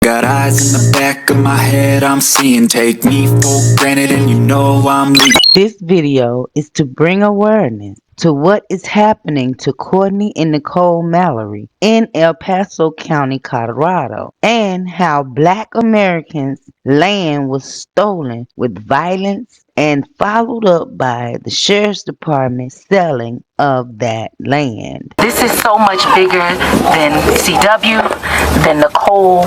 Got eyes in the back of my head, I'm seeing. Take me for granted and you know I'm leaving. This video is to bring awareness to what is happening to Courtney and Nicole Mallery in El Paso County, Colorado, and how Black Americans' land was stolen with violence and followed up by the Sheriff's Department selling of that land. This is so much bigger than CW, than Nicole.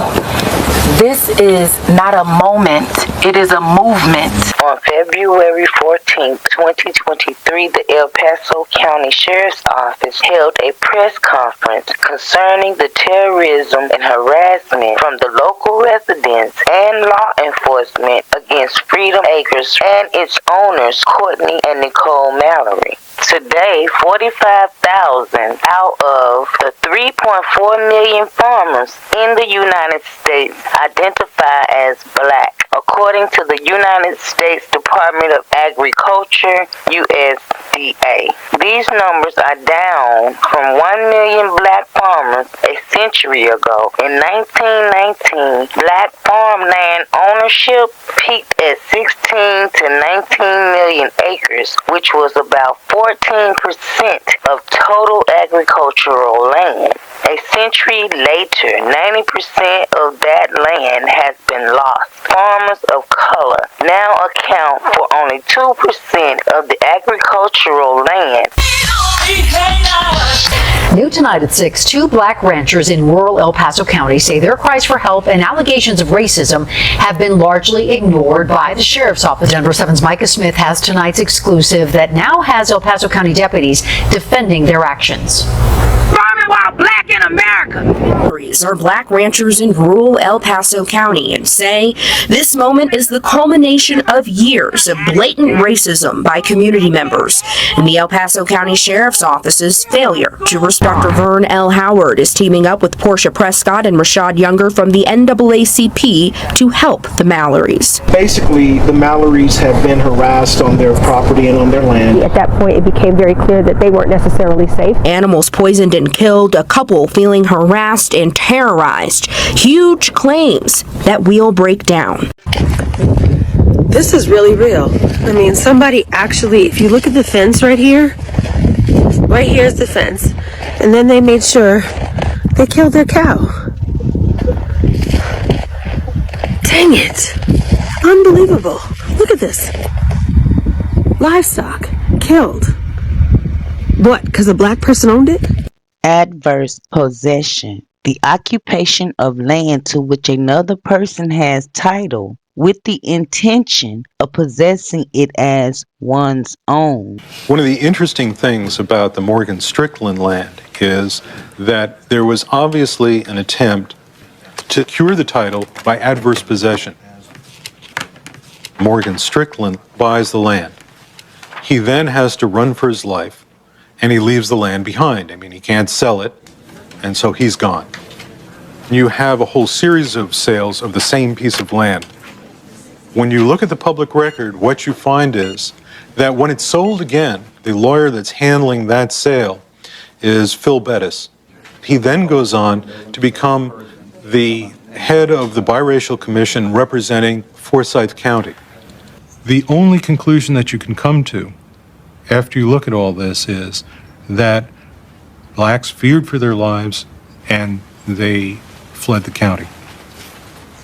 This is not a moment, it is a movement. On February 14th, 2023, the El Paso County Sheriff's Office held a press conference concerning the terrorism and harassment from the local residents and law enforcement against Freedom Acres and its owners, Courtney and Nicole Mallery. Today, 45,000 out of the 3.4 million farmers in the United States identify as Black, according to the United States Department of Agriculture, USDA. These numbers are down from 1 million Black farmers a century ago. In 1919, Black farmland ownership peaked at 16 to 19 million acres, which was about 14% of total agricultural land. A century later, 90% of that land has been lost. Farmers of color now account for only 2% of the agricultural land. New tonight at 6, two Black ranchers in rural El Paso County say their cries for help and allegations of racism have been largely ignored by the Sheriff's Office. Denver 7's Micah Smith has tonight's exclusive that now has El Paso County deputies defending their actions. Farming while Black in America are Black ranchers in rural El Paso County and say this moment is the culmination of years of blatant racism by community members and the El Paso County Sheriff's Office's failure to respect. Dr. Vern L. Howard is teaming up with Portia Prescott and Rashad Younger from the NAACP to help the Mallerys. Basically, the Mallerys have been harassed on their property and on their land. At that point, it became very clear that they weren't necessarily safe. Animals poisoned and killed, a couple feeling harassed and terrorized. Huge claims that we'll break down. This is really real. I mean, somebody actually, if you look at the fence right here is the fence. And then they made sure they killed their cow. Dang it. Unbelievable. Look at this. Livestock killed. What, because a Black person owned it? Adverse possession, the occupation of land to which another person has title with the intention of possessing it as one's own. One of the interesting things about the Morgan Strickland land is that there was obviously an attempt to cure the title by adverse possession. Morgan Strickland buys the land. He then has to run for his life, and he leaves the land behind. I mean, he can't sell it, and so he's gone. You have a whole series of sales of the same piece of land. When you look at the public record, what you find is that when it's sold again, the lawyer that's handling that sale is Phil Bettis. He then goes on to become the head of the biracial commission representing Forsyth County. The only conclusion that you can come to after you look at all this is that Blacks feared for their lives and they fled the county.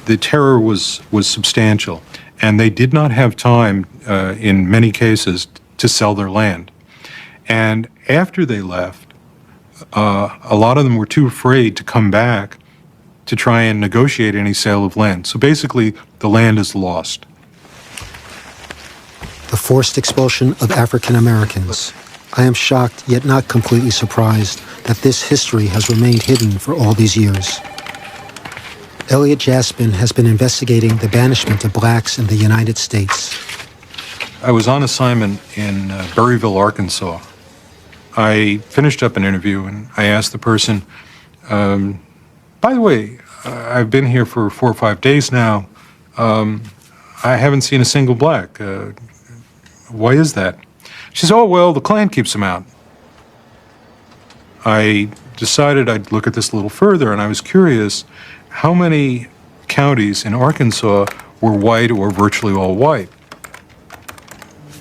The terror was substantial. And they did not have time, in many cases, to sell their land. And after they left, a lot of them were too afraid to come back to try and negotiate any sale of land. So basically, the land is lost. The forced expulsion of African Americans. I am shocked, yet not completely surprised, that this history has remained hidden for all these years. Elliot Jaspin has been investigating the banishment of Blacks in the United States. I was on assignment in Berryville, Arkansas. I finished up an interview and I asked the person, by the way, I've been here for 4 or 5 days now. I haven't seen a single Black. Why is that? She said, oh, well, the Klan keeps them out. I decided I'd look at this a little further, and I was curious how many counties in Arkansas were white or virtually all white.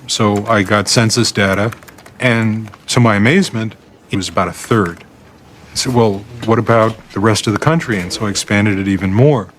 So I got census data, and to my amazement, it was about a third. I said, well, what about the rest of the country? And so I expanded it even more.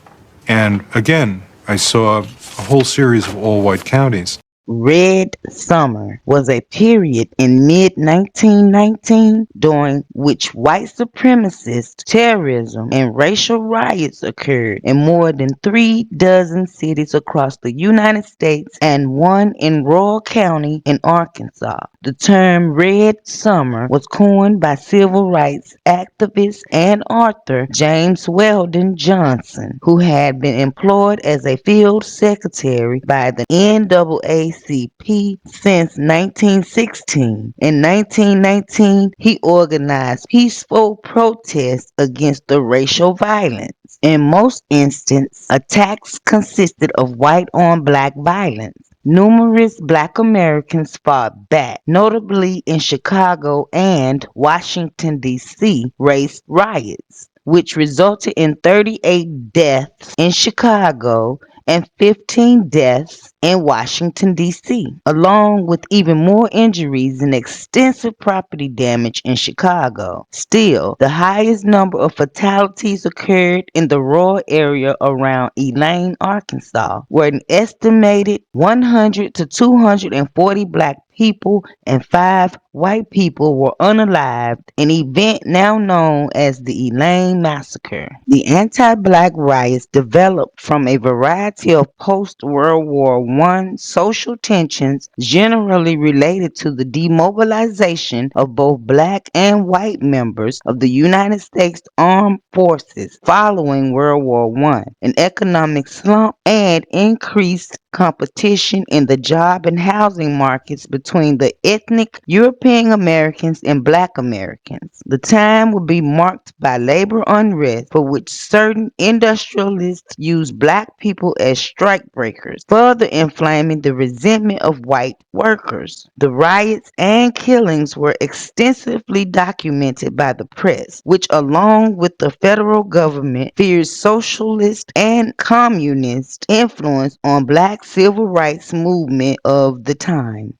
And again, I saw a whole series of all-white counties. Red Summer was a period in mid-1919 during which white supremacist terrorism and racial riots occurred in more than 36 cities across the United States and one in Royal County in Arkansas. The term Red Summer was coined by civil rights activist and author James Weldon Johnson, who had been employed as a field secretary by the NAACP since 1916. In 1919, he organized peaceful protests against the racial violence. In most instances, attacks consisted of white on black violence. Numerous black Americans fought back, notably in Chicago and Washington, D.C. race riots, which resulted in 38 deaths in Chicago and 15 deaths in Washington, D.C., along with even more injuries and extensive property damage in Chicago. Still, the highest number of fatalities occurred in the rural area around Elaine, Arkansas, where an estimated 100 to 240 black people and 5 white people were unalived, an event now known as the Elaine Massacre. The anti-black riots developed from a variety of post-World War I social tensions generally related to the demobilization of both black and white members of the United States Armed Forces following World War I, an economic slump, and increased competition in the job and housing markets between the ethnic European Americans and black Americans. The time would be marked by labor unrest for which certain industrialists used black people as strikebreakers, further inflaming the resentment of white workers. The riots and killings were extensively documented by the press, which along with the federal government feared socialist and communist influence on black civil rights movement of the time.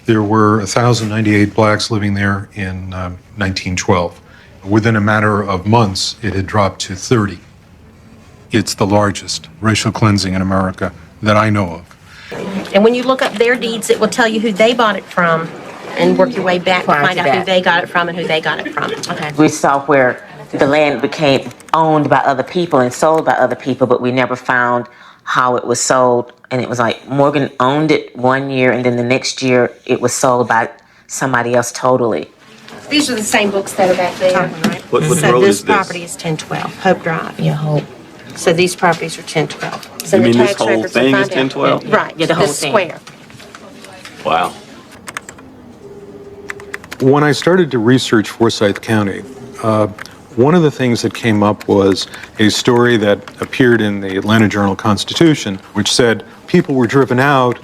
There were 1,098 blacks living there in 1912. Within a matter of months, it had dropped to 30. It's the largest racial cleansing in America that I know of. And when you look up their deeds, it will tell you who they bought it from and work your way back to find out who they got it from and who they got it from. Okay. We saw where the land became owned by other people and sold by other people, but we never found how it was sold. And it was like Morgan owned it one year, and then the next year it was sold by somebody else totally. These are the same books that are back there. Right? What so road this is this? property is 1012, Hope Drive. Yeah, Hope. So these properties are 1012. So You the mean this tax whole records will thing is find out. 1012? Right, Yeah, the whole this thing. square. Wow. When I started to research Forsyth County, one of the things that came up was a story that appeared in the Atlanta Journal-Constitution, which said people were driven out,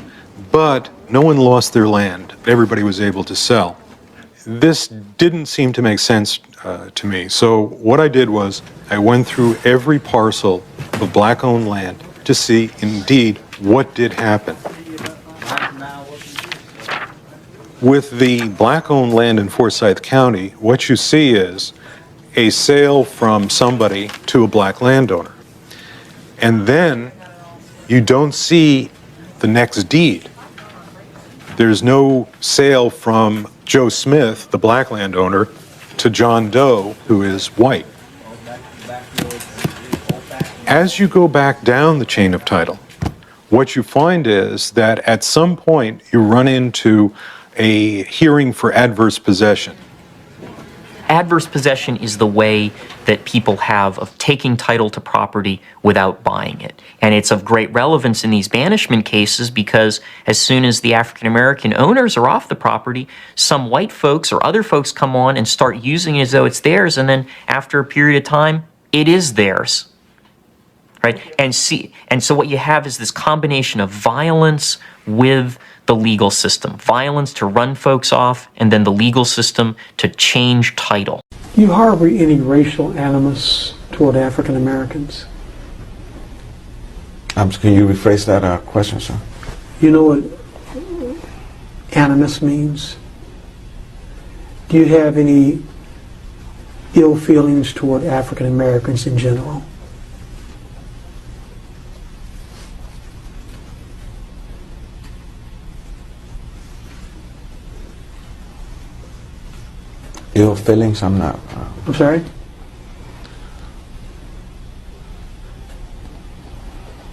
but no one lost their land. Everybody was able to sell. This didn't seem to make sense to me. So what I did was I went through every parcel of black-owned land to see indeed what did happen. With the black-owned land in Forsyth County, what you see is a sale from somebody to a black landowner. And then you don't see the next deed. There's no sale from Joe Smith, the black landowner, to John Doe, who is white. As you go back down the chain of title, what you find is that at some point you run into a hearing for adverse possession. Adverse possession is the way that people have of taking title to property without buying it. And it's of great relevance in these banishment cases because as soon as the African American owners are off the property, some white folks or other folks come on and start using it as though it's theirs, and then after a period of time, it is theirs. Right? And so what you have is this combination of violence with the legal system. Violence to run folks off, and then the legal system to change title. Do you harbor any racial animus toward African Americans? Can you rephrase that question, sir? You know what animus means? Do you have any ill feelings toward African Americans in general? Ill feelings? I'm not. I'm sorry?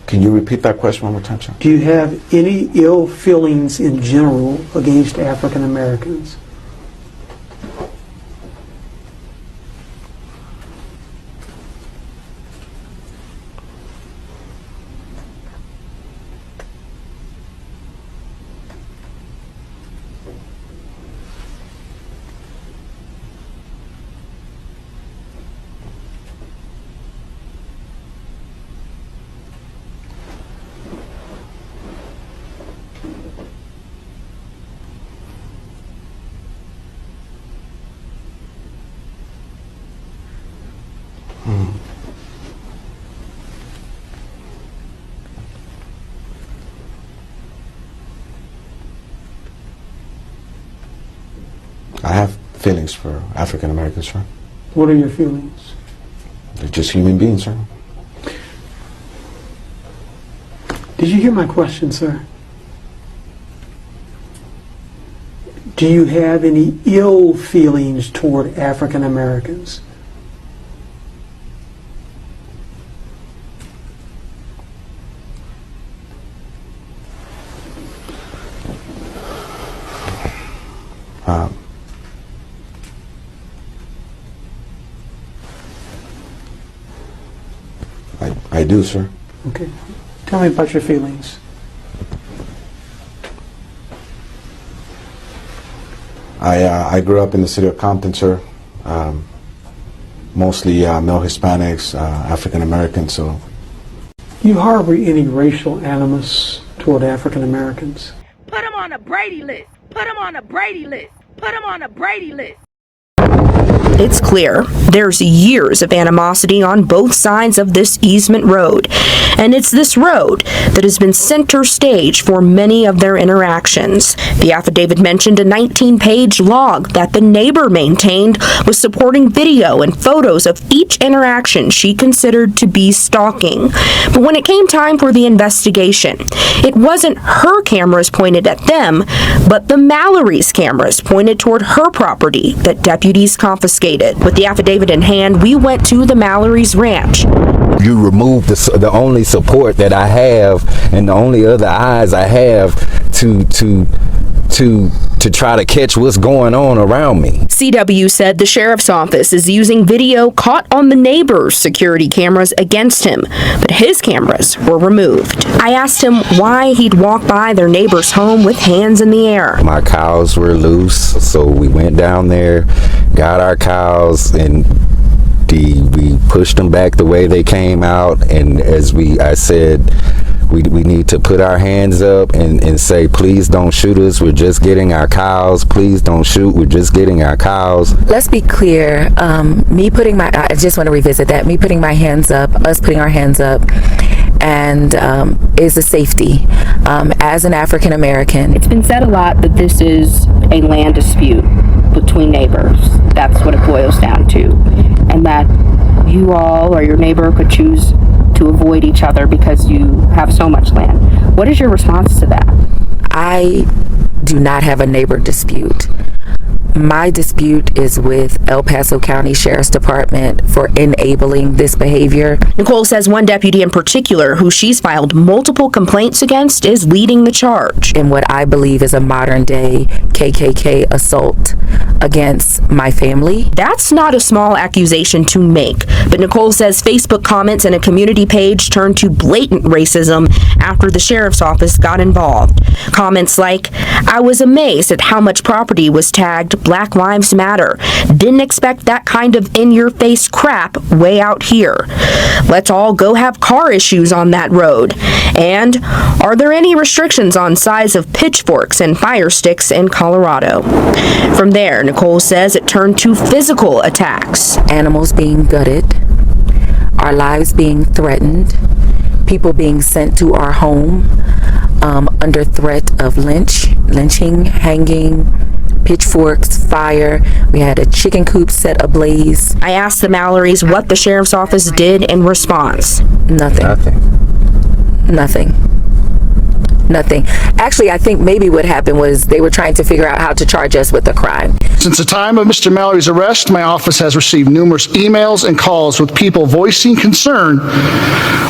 Can you repeat that question one more time, sir? Do you have any ill feelings in general against African Americans? I have feelings for African Americans, sir. What are your feelings? They're just human beings, sir. Did you hear my question, sir? Do you have any ill feelings toward African Americans? I do, sir. Okay. Tell me about your feelings. I grew up in the city of Compton, sir. Mostly male Hispanics, African Americans, so. Do you harbor any racial animus toward African Americans? Put them on a Brady list. Put them on a Brady list. Put them on a Brady list. It's clear there's years of animosity on both sides of this easement road, and it's this road that has been center stage for many of their interactions. The affidavit mentioned a 19-page log that the neighbor maintained was supporting video and photos of each interaction she considered to be stalking. But when it came time for the investigation, it wasn't her cameras pointed at them, but the Mallery's cameras pointed toward her property that deputies confiscated. With the affidavit in hand, we went to the Mallery's ranch. You remove the only support that I have and the only other eyes I have to try to catch what's going on around me. CW said the sheriff's office is using video caught on the neighbor's security cameras against him, but his cameras were removed. I asked him why he'd walk by their neighbor's home with hands in the air. My cows were loose, so we went down there, got our cows, and we pushed them back the way they came out, and I said, we need to put our hands up and say, please don't shoot us, we're just getting our cows. Please don't shoot, we're just getting our cows. Let's be clear, I just want to revisit that, me putting my hands up, us putting our hands up, and is a safety. As an African American, It's been said a lot that this is a land dispute between neighbors. That's what it boils down to. And that you all or your neighbor could choose to avoid each other because you have so much land. What is your response to that? I do not have a neighbor dispute. My dispute is with El Paso County Sheriff's Department for enabling this behavior. Nicole says one deputy in particular, who she's filed multiple complaints against, is leading the charge in what I believe is a modern day KKK assault against my family. That's not a small accusation to make, but Nicole says Facebook comments and a community page turned to blatant racism after the sheriff's office got involved. Comments like, I was amazed at how much property was tagged Black Lives Matter. Didn't expect that kind of in-your-face crap way out here. Let's all go have car issues on that road. And are there any restrictions on size of pitchforks and fire sticks in Colorado? From there, Nicole says it turned to physical attacks. Animals being gutted, our lives being threatened, people being sent to our home under threat of lynching, hanging, pitchforks, fire. We had a chicken coop set ablaze. I asked the Mallerys what the sheriff's office did in response. Nothing. Actually, I think maybe what happened was they were trying to figure out how to charge us with a crime. Since the time of Mr. Mallery's arrest, my office has received numerous emails and calls with people voicing concern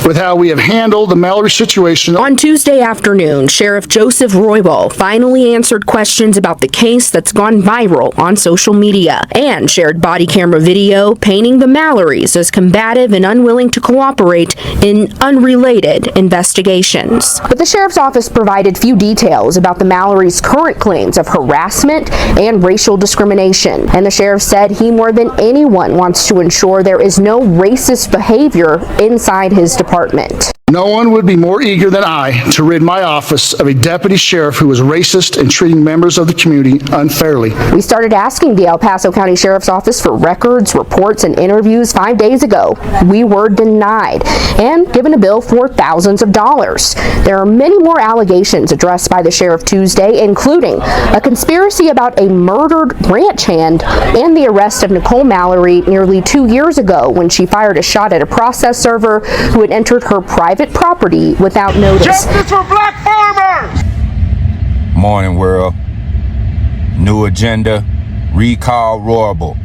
with how we have handled the Mallery situation. On Tuesday afternoon, Sheriff Joseph Roybal finally answered questions about the case that's gone viral on social media and shared body camera video painting the Mallerys as combative and unwilling to cooperate in unrelated investigations. But the sheriff's office provided few details about the Mallerys' current claims of harassment and racial discrimination. And the sheriff said he more than anyone wants to ensure there is no racist behavior inside his department. No one would be more eager than I to rid my office of a deputy sheriff who was racist and treating members of the community unfairly. We started asking the El Paso County Sheriff's Office for records, reports, and interviews 5 days ago. We were denied and given a bill for thousands of dollars. There are many more allegations addressed by the sheriff Tuesday, including a conspiracy about a murdered ranch hand and the arrest of Nicole Mallery nearly 2 years ago when she fired a shot at a process server who had entered her private property without notice. Justice for black farmers! Morning world. New agenda. Recall Royable.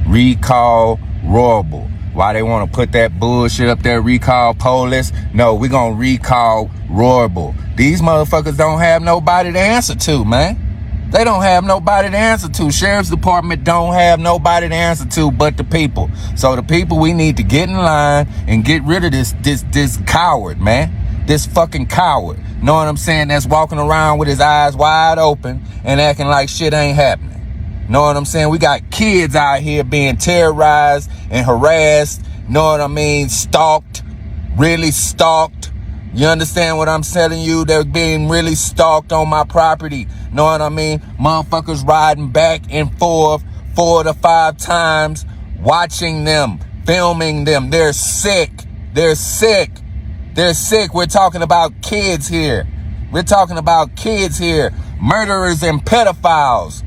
Recall Royable. Why they want to put that bullshit up there, recall police? No, we gonna recall Royable. These motherfuckers don't have nobody to answer to, man. They don't have nobody to answer to. Sheriff's Department don't have nobody to answer to but the people. So the people, we need to get in line and get rid of this coward, man. This fucking coward. Know what I'm saying? That's walking around with his eyes wide open and acting like shit ain't happening. Know what I'm saying? We got kids out here being terrorized and harassed. Know what I mean? Stalked. Really stalked. You understand what I'm telling you? They're being really stalked on my property. Know what I mean? Motherfuckers riding back and forth 4 to 5 times, watching them, filming them. They're sick. They're sick. They're sick. We're talking about kids here. We're talking about kids here. Murderers and pedophiles.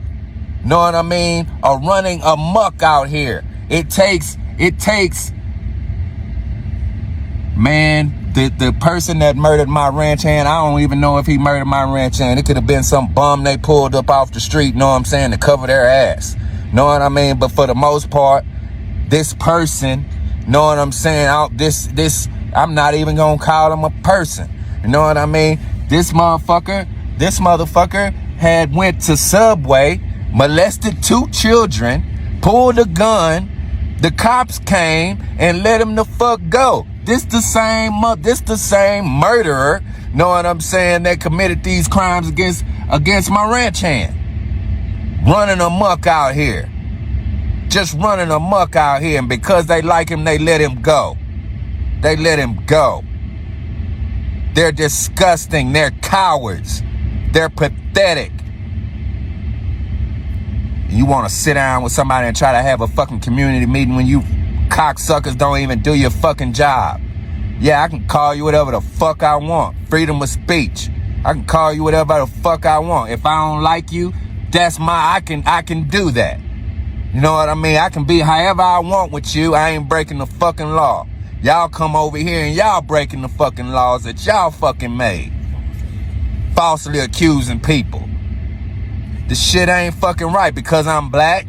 Know what I mean? Are running amok out here. It takes, man, the person that murdered my ranch hand, I don't even know if he murdered my ranch hand. It could have been some bum they pulled up off the street, know what I'm saying, to cover their ass. Know what I mean? But for the most part, this person, know what I'm saying, I'm not even gonna call him a person. You know what I mean? This motherfucker had went to Subway, molested 2 children, pulled a gun, the cops came and let him the fuck go. This the same murderer, know what I'm saying, that committed these crimes against my ranch hand. Running amok out here. Just running amok out here, and because they like him, they let him go. They let him go. They're disgusting. They're cowards. They're pathetic. You want to sit down with somebody and try to have a fucking community meeting when you cocksuckers don't even do your fucking job. Yeah, I can call you whatever the fuck I want. Freedom of speech. I can call you whatever the fuck I want. If I don't like you, that's I can do that. You know what I mean? I can be however I want with you. I ain't breaking the fucking law. Y'all come over here and y'all breaking the fucking laws that y'all fucking made. Falsely accusing people. This shit ain't fucking right because I'm black.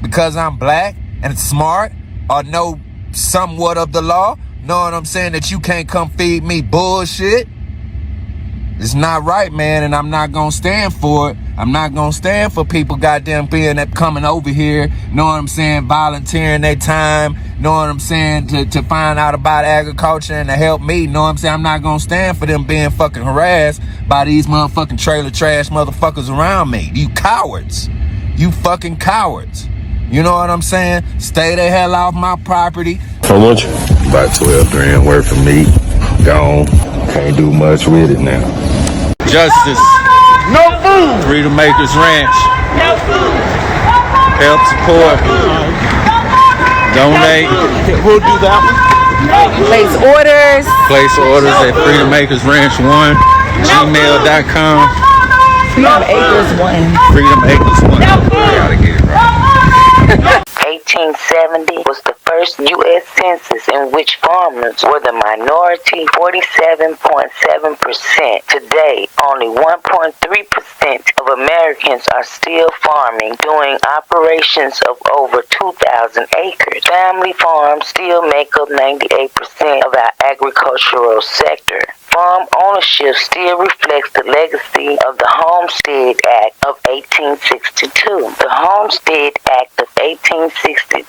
Because I'm black and smart or know somewhat of the law. Know what I'm saying? That you can't come feed me bullshit. It's not right, man, and I'm not gonna stand for it. I'm not gonna stand for people goddamn coming over here, know what I'm saying, volunteering their time, know what I'm saying, to find out about agriculture and to help me, know what I'm saying. I'm not gonna stand for them being fucking harassed by these motherfucking trailer trash motherfuckers around me. You cowards. You fucking cowards. You know what I'm saying? Stay the hell off my property. How much? About 12 grand worth of meat. Gone. Can't do much with it now. Justice. No food. Freedom Makers Ranch. No food. Help support. Donate. We'll do that one. Place orders. Place orders at freedomacresranch1, gmail.com. Freedom Acres 1. Freedom Acres 1. Gotta get it right. 1870 was the first U.S. census in which farmers were the minority, 47.7%. Today, only 1.3% of Americans are still farming, doing operations of over 2,000 acres. Family farms still make up 98% of our agricultural sector. Farm ownership still reflects the legacy of the Homestead Act of 1862. The Homestead Act of 1862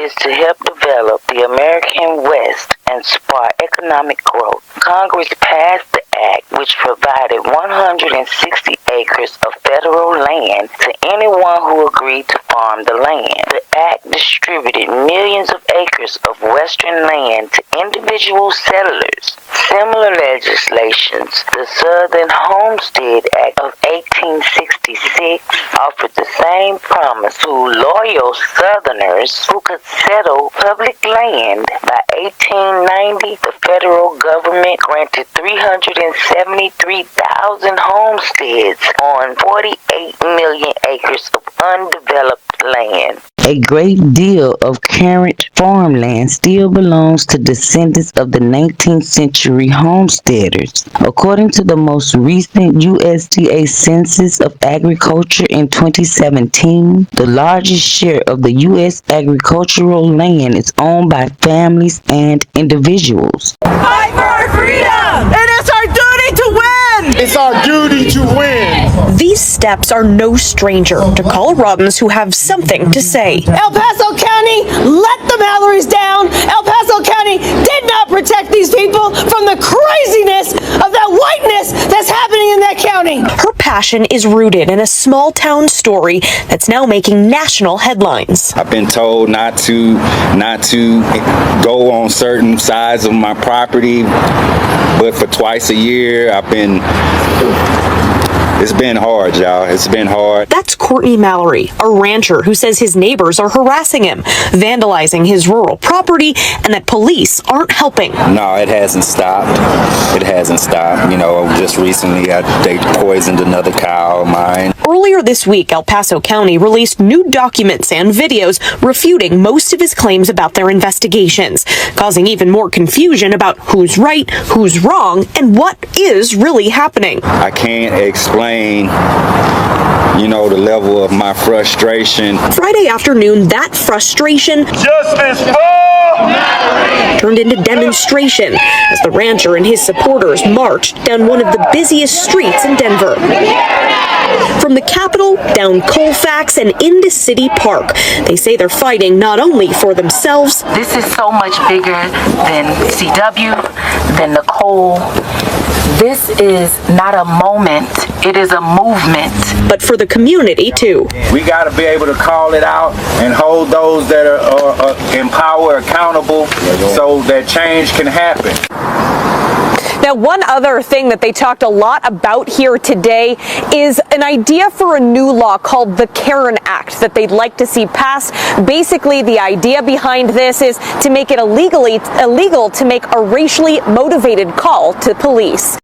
is to help develop the American West and spark economic growth. Congress passed the act, which provided 160 acres of federal land to anyone who agreed to farm the land. The act distributed millions of acres of western land to individual settlers. Similar legislations, the Southern Homestead Act of 1866 offered the same promise to loyal Southerners who could settle public land. By 1890, the federal government granted 373,000 homesteads on 48 million acres of undeveloped land. A great deal of current farmland still belongs to descendants of the 19th century homesteaders. According to the most recent USDA Census of Agriculture in 2017, the largest share of the U.S. agricultural land is owned by families and individuals. Fight for our freedom! And it's our duty to win! It's our duty to win! These steps are no stranger to Coloradans who have something to say. El Paso County let the Mallorys down. El Paso County did not protect these people from the craziness of that whiteness that's happening in that county. Her passion is rooted in a small town story that's now making national headlines. I've been told not to go on certain sides of my property, but for twice a year it's been hard, y'all. It's been hard. That's Courtney Mallery, a rancher who says his neighbors are harassing him, vandalizing his rural property, and that police aren't helping. No, it hasn't stopped. It hasn't stopped. You know, just recently they poisoned another cow of mine. Earlier this week, El Paso County released new documents and videos refuting most of his claims about their investigations, causing even more confusion about who's right, who's wrong, and what is really happening. I can't explain, the level of my frustration. Friday afternoon, that frustration Justice for Mallery turned into demonstration as the rancher and his supporters marched down one of the busiest streets in Denver. From the Capitol, down Colfax, and into City Park. They say they're fighting not only for themselves. This is so much bigger than CW, than Nicole. This is not a moment, it is a movement. But for the community, too. We got to be able to call it out and hold those that are in power accountable so that change can happen. Now, one other thing that they talked a lot about here today is an idea for a new law called the Karen Act that they'd like to see passed. Basically, the idea behind this is to make it illegal to make a racially motivated call to police.